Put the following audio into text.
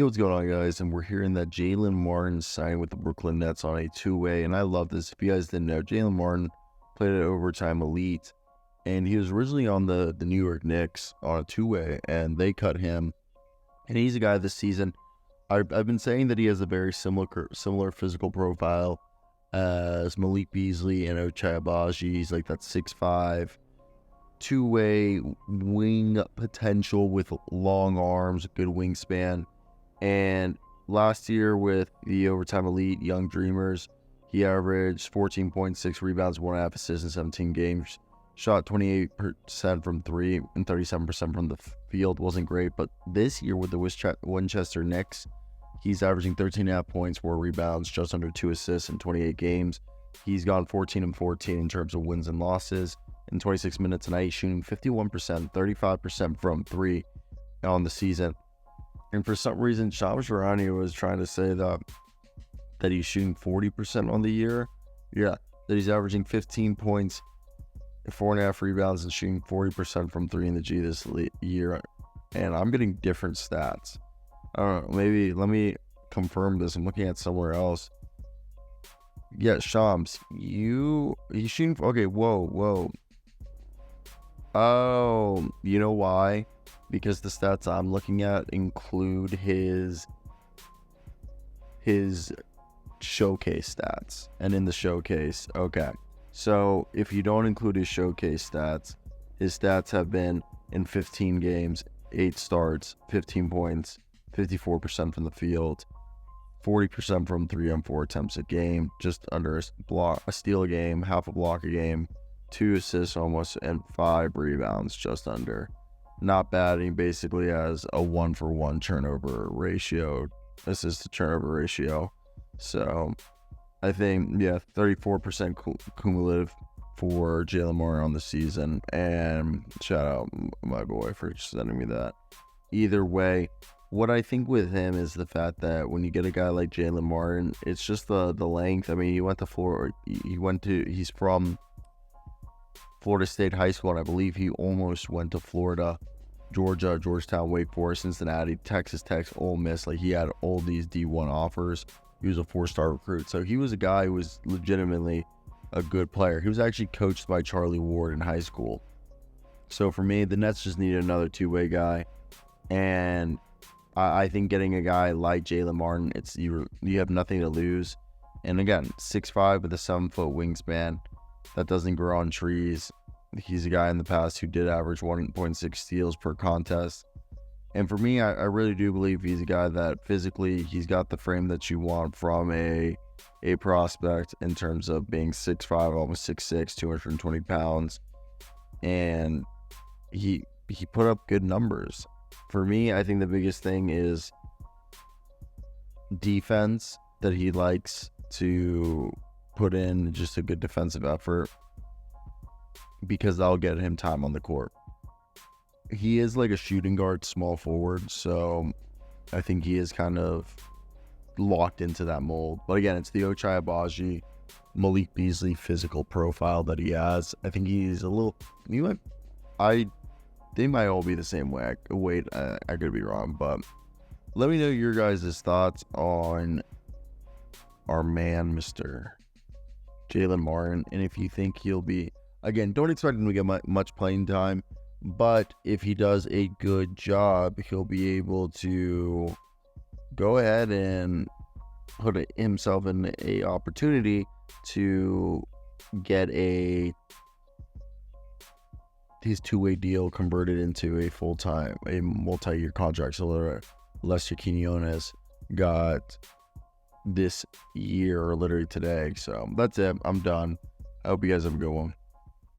Yo, what's going on, guys? And we're hearing that Jaylen Martin signed with the Brooklyn Nets on a two-way, and I love this. If you guys didn't know, Jaylen Martin played at Overtime Elite, and he was originally on the New York Knicks on a two-way, and they cut him. And he's a guy this season. I've been saying that he has a very similar physical profile as Malik Beasley and Ochai Agbaji. He's like that 6'5", two-way wing potential with long arms, good wingspan. And last year with the Overtime Elite Young Dreamers, he averaged 14.6 rebounds, 1.5 assists in 17 games. Shot 28% from three and 37% from the field. Wasn't great, but this year with the Westchester Knicks, he's averaging 13.5 points, 4 rebounds, just under 2 assists in 28 games. He's gone 14-14 in terms of wins and losses in 26 minutes tonight, shooting 51%, 35% from three on the season. And for some reason, Shams Charania was trying to say that he's shooting 40% on the year. Yeah, that he's averaging 15 points, 4.5 rebounds, and shooting 40% from three in the G this year. And I'm getting different stats. I don't know, maybe let me confirm this. I'm looking at somewhere else. Yeah, Shams, he's shooting, okay, whoa. Oh, you know why? Because the stats I'm looking at include his showcase stats. And in the showcase, okay. So if you don't include his showcase stats, his stats have been in 15 games, 8 starts, 15 points, 54% from the field, 40% from 3 on 4 attempts a game, just under a steal a game, half a block a game, 2 assists almost, and 5 rebounds, just under. Not bad. He basically has a 1-for-1 turnover ratio, assist to turnover ratio. So I think, 34% cumulative for Jaylen Martin on the season. And shout out my boy for sending me that. Either way, what I think with him is the fact that when you get a guy like Jaylen Martin, it's just the length. I mean, he went to Florida. He's from Florida State High School, and I believe he almost went to Florida, Georgia, Georgetown, Wake Forest, Cincinnati, Texas Tech, Ole Miss. Like, he had all these D1 offers. He was a 4-star recruit. So he was a guy who was legitimately a good player. He was actually coached by Charlie Ward in high school. So for me, the Nets just needed another two-way guy. And I think getting a guy like Jaylen Martin, you have nothing to lose. And again, 6'5" with a 7-foot wingspan. That doesn't grow on trees. He's a guy in the past who did average 1.6 steals per contest. And for me, I really do believe he's a guy that physically, he's got the frame that you want from a prospect in terms of being 6'5", almost 6'6", 220 pounds. And he put up good numbers. For me, I think the biggest thing is defense, that he likes to put in just a good defensive effort, because that'll get him time on the court. He is like a shooting guard, small forward, so I think he is kind of locked into that mold. But again, it's the Ochai Agbaji, Malik Beasley physical profile that he has. I think he's a little. They might all be the same way. I could be wrong, but let me know your guys' thoughts on our man, Mr. Jaylen Martin, and if you think he'll be, again, don't expect him to get much playing time, but if he does a good job, he'll be able to go ahead and put himself in a opportunity to get his two-way deal converted into a multi-year contract. So Lester Quinones got this year, or literally today. So that's it. I'm done. I hope you guys have a good one.